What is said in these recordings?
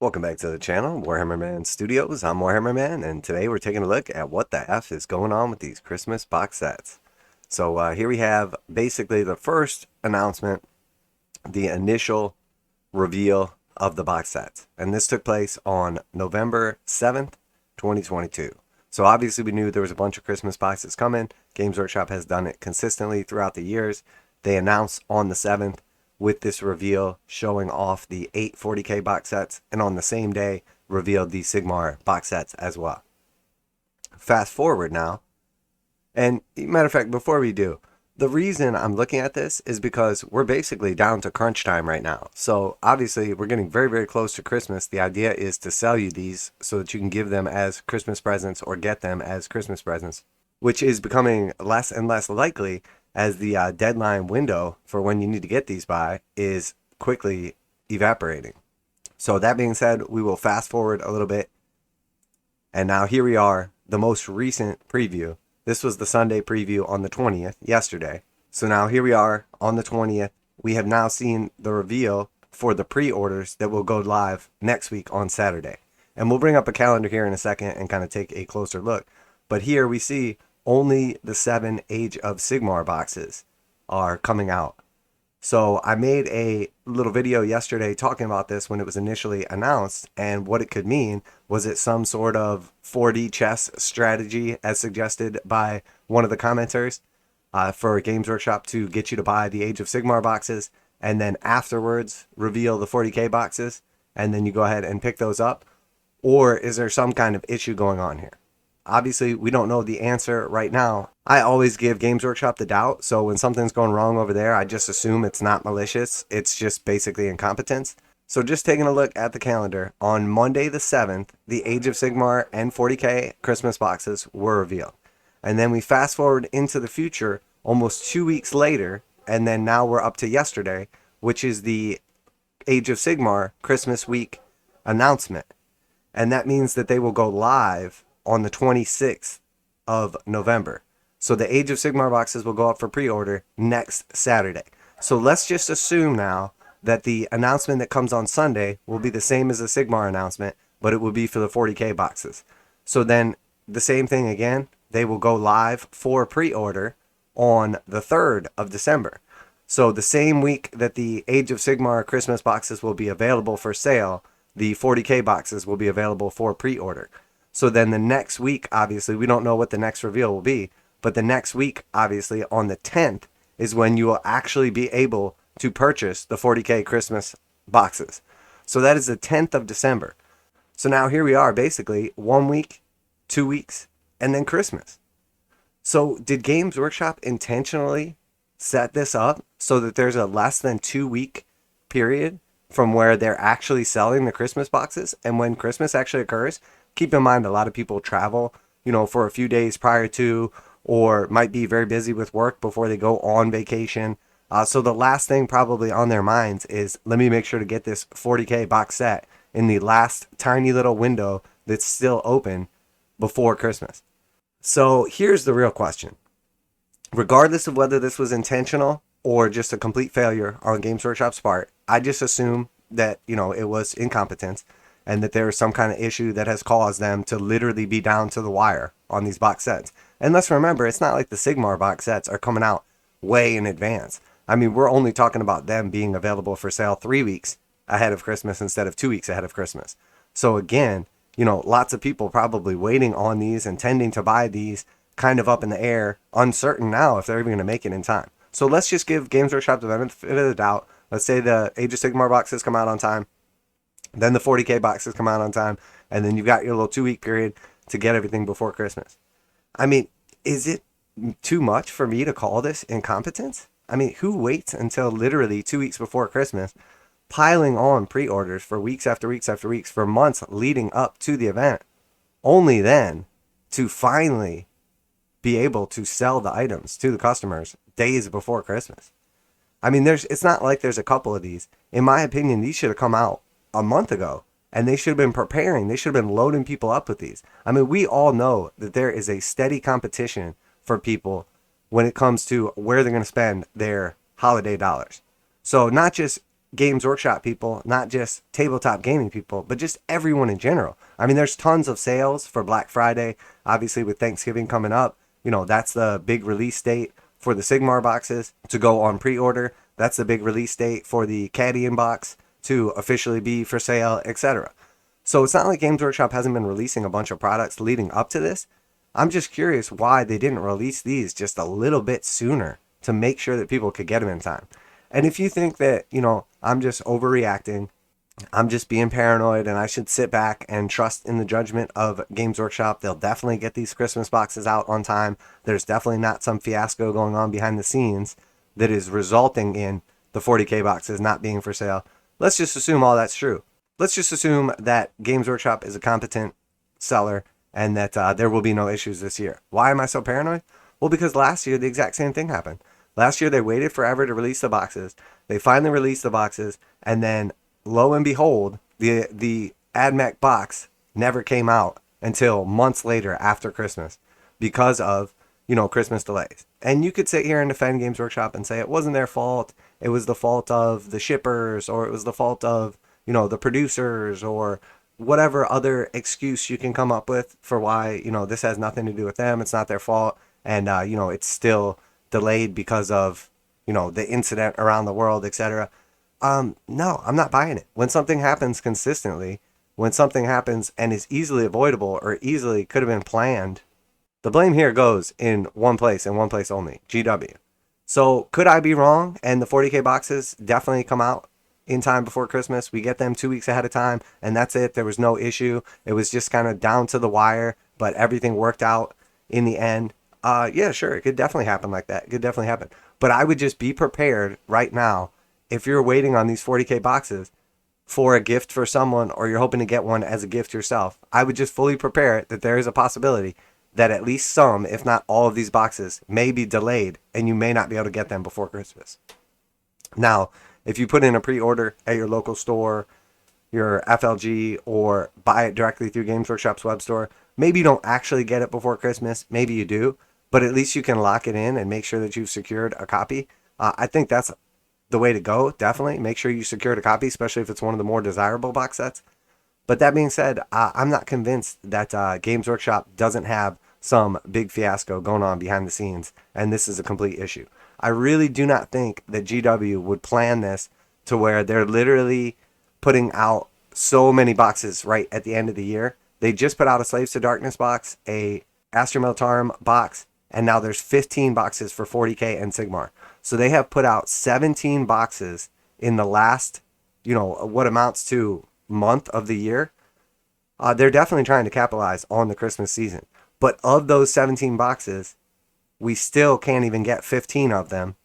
Welcome back to the channel, Warhammer Man Studios. I'm Warhammer Man, and today we're taking a look at what the F is going on with these Christmas box sets. So here we have basically the first announcement, the initial reveal of the box sets. And this took place on November 7th, 2022. So obviously we knew there was a bunch of Christmas boxes coming. Games Workshop has done it consistently throughout the years. They announced on the 7th with this reveal showing off the 8 40K box sets, and on the same day revealed the Sigmar box sets as well. Fast forward now, and matter of fact, before we do, the reason I'm looking at this is because we're basically down to crunch time right now. So obviously we're getting very, very close to Christmas. The idea is to sell you these so that you can give them as Christmas presents or get them as Christmas presents, which is becoming less and less likely as the deadline window for when you need to get these by is quickly evaporating. So that being said, we will fast forward a little bit. And now here we are, the most recent preview. This was the Sunday preview on the 20th, yesterday. So now here we are on the 20th. We have now seen the reveal for the pre-orders that will go live next week on Saturday. And we'll bring up a calendar here in a second and kind of take a closer look. But here we see only the 7 Age of Sigmar boxes are coming out. So I made a little video yesterday talking about this when it was initially announced, and what it could mean. Was it some sort of 4D chess strategy as suggested by one of the commenters for Games Workshop to get you to buy the Age of Sigmar boxes and then afterwards reveal the 40K boxes and then you go ahead and pick those up? Or is there some kind of issue going on here? Obviously, we don't know the answer right now. I always give Games Workshop the doubt, so when something's going wrong over there, I just assume it's not malicious. It's just basically incompetence. So just taking a look at the calendar, on Monday the 7th, the Age of Sigmar and 40K Christmas boxes were revealed. And then we fast forward into the future, almost 2 weeks later, and then now we're up to yesterday, which is the Age of Sigmar Christmas week announcement. And that means that they will go live on the 26th of November. So the Age of Sigmar boxes will go up for pre-order next Saturday. So let's just assume now that the announcement that comes on Sunday will be the same as the Sigmar announcement, but it will be for the 40K boxes. So then the same thing again, they will go live for pre-order on the 3rd of December. So the same week that the Age of Sigmar Christmas boxes will be available for sale, the 40K boxes will be available for pre-order. So then the next week, obviously, we don't know what the next reveal will be, but the next week, obviously, on the 10th, is when you will actually be able to purchase the 40K Christmas boxes. So that is the 10th of December. So now here we are, basically, 1 week, 2 weeks, and then Christmas. So did Games Workshop intentionally set this up so that there's a less than 2 week period from where they're actually selling the Christmas boxes and when Christmas actually occurs? Keep in mind, a lot of people travel, for a few days prior to, or might be very busy with work before they go on vacation. So the last thing probably on their minds is, let me make sure to get this 40K box set in the last tiny little window that's still open before Christmas. So here's the real question. Regardless of whether this was intentional or just a complete failure on Games Workshop's part, I just assume that, it was incompetence, and that there is some kind of issue that has caused them to literally be down to the wire on these box sets. And let's remember, it's not like the Sigmar box sets are coming out way in advance. I mean, we're only talking about them being available for sale 3 weeks ahead of Christmas instead of 2 weeks ahead of Christmas. So again, lots of people probably waiting on these, intending to buy these, kind of up in the air, uncertain now if they're even going to make it in time. So let's just give Games Workshop the benefit of the doubt. Let's say the Age of Sigmar boxes come out on time. Then the 40K boxes come out on time, and then you've got your little 2 week period to get everything before Christmas. I mean, is it too much for me to call this incompetence? I mean, who waits until literally 2 weeks before Christmas, piling on pre-orders for weeks after weeks after weeks for months leading up to the event, only then to finally be able to sell the items to the customers days before Christmas? I mean, it's not like there's a couple of these. In my opinion, these should have come out a month ago, and they should have been preparing. They should have been loading people up with these. I mean, we all know that there is a steady competition for people when it comes to where they're going to spend their holiday dollars. So not just Games Workshop people, not just tabletop gaming people, but just everyone in general. I mean, there's tons of sales for Black Friday. Obviously, with Thanksgiving coming up, you know, that's the big release date for the Sigmar boxes to go on pre-order. That's the big release date for the Cadian box to officially be for sale, etc. So it's not like Games Workshop hasn't been releasing a bunch of products leading up to this. I'm just curious why they didn't release these just a little bit sooner to make sure that people could get them in time. And if you think that, you know, I'm just overreacting, I'm just being paranoid, and I should sit back and trust in the judgment of Games Workshop, they'll definitely get these Christmas boxes out on time. There's definitely not some fiasco going on behind the scenes that is resulting in the 40K boxes not being for sale. Let's just assume all that's true. Let's just assume that Games Workshop is a competent seller and that there will be no issues this year. Why am I so paranoid? Well, because last year the exact same thing happened. Last year they waited forever to release the boxes. They finally released the boxes, and then lo and behold, the AdMech box never came out until months later after Christmas because of, you know, Christmas delays. And you could sit here and defend Games Workshop and say it wasn't their fault. It was the fault of the shippers, or it was the fault of, you know, the producers, or whatever other excuse you can come up with for why, you know, this has nothing to do with them. It's not their fault. And, you know, it's still delayed because of, you know, the incident around the world, etc. No, I'm not buying it. When something happens consistently, when something happens and is easily avoidable or easily could have been planned, the blame here goes in one place and one place only, GW. So could I be wrong and the 40K boxes definitely come out in time before Christmas? We get them 2 weeks ahead of time and that's it. There was no issue. It was just kind of down to the wire, but everything worked out in the end. Yeah, sure. It could definitely happen like that. It could definitely happen. But I would just be prepared right now. If you're waiting on these 40K boxes for a gift for someone, or you're hoping to get one as a gift yourself, I would just fully prepare that there is a possibility that at least some, if not all of these boxes may be delayed and you may not be able to get them before Christmas. Now, if you put in a pre-order at your local store, your FLG, or buy it directly through Games Workshop's web store, maybe you don't actually get it before Christmas. Maybe you do, but at least you can lock it in and make sure that you've secured a copy. I think that's the way to go. Definitely make sure you secured a copy, especially if it's one of the more desirable box sets. But that being said, I'm not convinced that Games Workshop doesn't have some big fiasco going on behind the scenes, and this is a complete issue. I really do not think that GW would plan this to where they're literally putting out so many boxes right at the end of the year. They just put out a Slaves to Darkness box, a Astra Militarum box, and now there's 15 boxes for 40K and Sigmar. So they have put out 17 boxes in the last, you know, what amounts to month of the year. They're definitely trying to capitalize on the Christmas season. But of those 17 boxes, we still can't even get 15 of them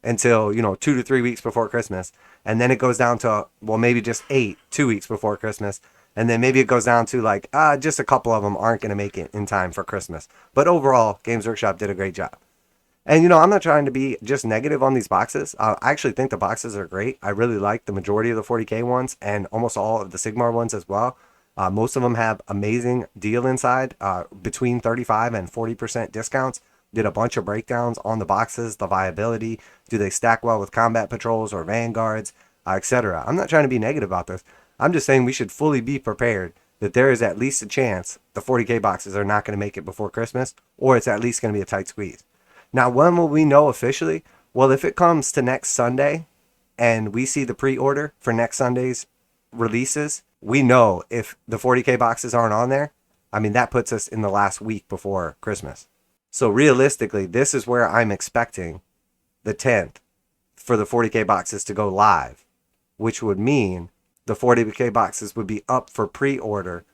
until, you know, 2 to 3 weeks before Christmas. And then it goes down to, well, maybe just 8, 2 weeks before Christmas. And then maybe it goes down to like, just a couple of them aren't going to make it in time for Christmas. But overall, Games Workshop did a great job. And, you know, I'm not trying to be just negative on these boxes. I actually think the boxes are great. I really like the majority of the 40K ones and almost all of the Sigmar ones as well. Most of them have amazing deal inside, between 35 and 40% discounts. Did a bunch of breakdowns on the boxes, the viability, do they stack well with combat patrols or vanguards, etc. I'm not trying to be negative about this. I'm just saying we should fully be prepared that there is at least a chance the 40K boxes are not going to make it before Christmas, or it's at least going to be a tight squeeze. Now, when will we know officially? Well, if it comes to next Sunday and we see the pre-order for next Sunday's releases, we know if the 40K boxes aren't on there. I mean, that puts us in the last week before Christmas. So realistically, this is where I'm expecting the 10th for the 40K boxes to go live, which would mean the 40K boxes would be up for pre-order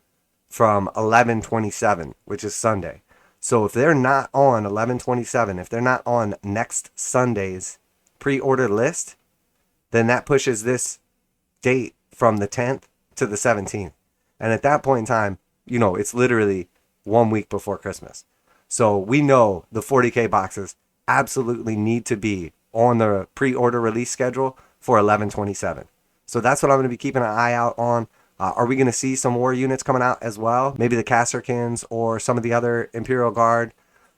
from 11/27, which is Sunday. So if they're not on 11/27, if they're not on next Sunday's pre-order list, then that pushes this date from the 10th to the 17th. And at that point in time, you know, it's literally 1 week before Christmas. So we know the 40K boxes absolutely need to be on the pre-order release schedule for 11/27. So that's what I'm going to be keeping an eye out on. Are we going to see some war units coming out as well? Maybe the Casterkins or some of the other Imperial Guard.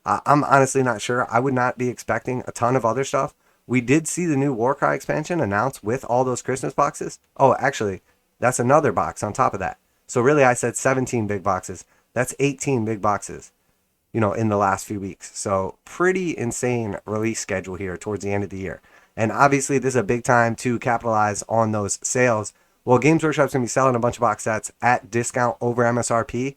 I'm honestly not sure. I would not be expecting a ton of other stuff. we did see the new Warcry expansion announced with all those Christmas boxes. Oh, actually, that's another box on top of that. So really, I said 17 big boxes. That's 18 big boxes, in the last few weeks. So pretty insane release schedule here towards the end of the year. And obviously, this is a big time to capitalize on those sales. Well, Games Workshop's going to be selling a bunch of box sets at discount over MSRP,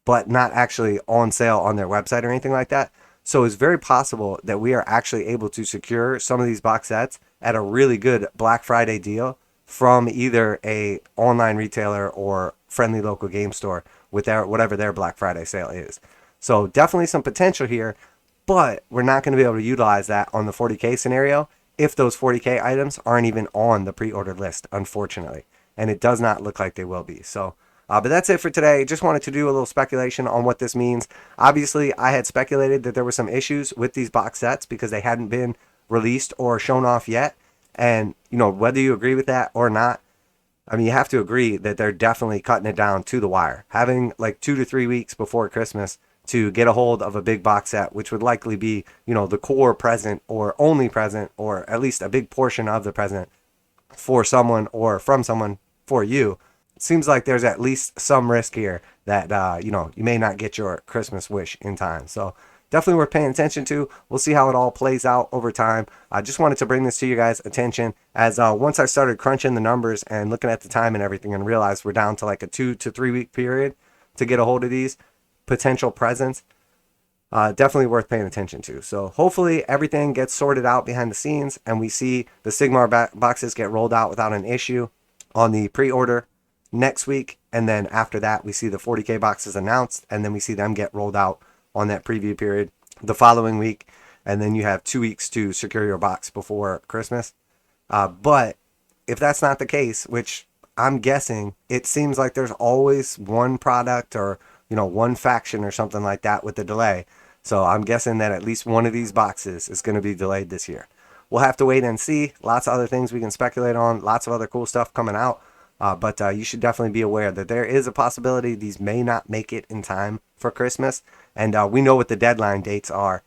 but not actually on sale on their website or anything like that. So it's very possible that we are actually able to secure some of these box sets at a really good Black Friday deal from either a online retailer or friendly local game store with their whatever their Black Friday sale is. So definitely some potential here, but we're not going to be able to utilize that on the 40K scenario if those 40K items aren't even on the pre-order list, unfortunately. And it does not look like they will be. So but that's it for today. Just wanted to do a little speculation on what this means. Obviously, I had speculated that there were some issues with these box sets because they hadn't been released or shown off yet. And, whether you agree with that or not, I mean, you have to agree that they're definitely cutting it down to the wire. Having like 2 to 3 weeks before Christmas to get a hold of a big box set, which would likely be, the core present or only present, or at least a big portion of the present for someone or from someone for you. Seems like there's at least some risk here that, you may not get your Christmas wish in time. So definitely worth paying attention to. We'll see how it all plays out over time. I just wanted to bring this to you guys' attention as once I started crunching the numbers and looking at the time and everything and realized we're down to like a 2 to 3 week period to get a hold of these potential presents. Definitely worth paying attention to. So hopefully everything gets sorted out behind the scenes and we see the Sigmar boxes get rolled out without an issue on the pre-order next week, and then after that we see the 40K boxes announced, and then we see them get rolled out on that preview period the following week, and then you have 2 weeks to secure your box before Christmas. But if that's not the case, which I'm guessing, it seems like there's always one product or one faction or something like that with the delay. So I'm guessing that at least one of these boxes is going to be delayed this year. We'll have to wait and see. Lots of other things we can speculate on. Lots of other cool stuff coming out. But you should definitely be aware that there is a possibility these may not make it in time for Christmas. And we know what the deadline dates are.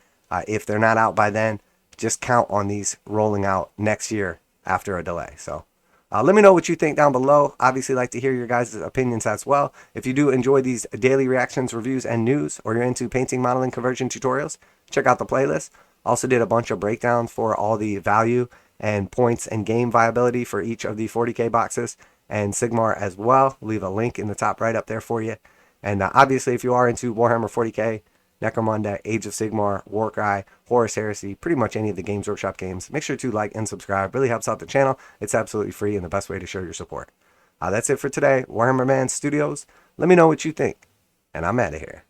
If they're not out by then, just count on these rolling out next year after a delay. So let me know what you think down below. Obviously, like to hear your guys' opinions as well. If you do enjoy these daily reactions, reviews, and news, or you're into painting, modeling, conversion tutorials, check out the playlist. Also did a bunch of breakdowns for all the value and points and game viability for each of the 40K boxes and Sigmar as well. Leave a link in the top right up there for you. And obviously, if you are into Warhammer 40K, Necromunda, Age of Sigmar, Warcry, Horus Heresy, pretty much any of the Games Workshop games, make sure to like and subscribe. Really helps out the channel. It's absolutely free and the best way to show your support. That's it for today. Warhammer Man Studios. Let me know what you think. And I'm out of here.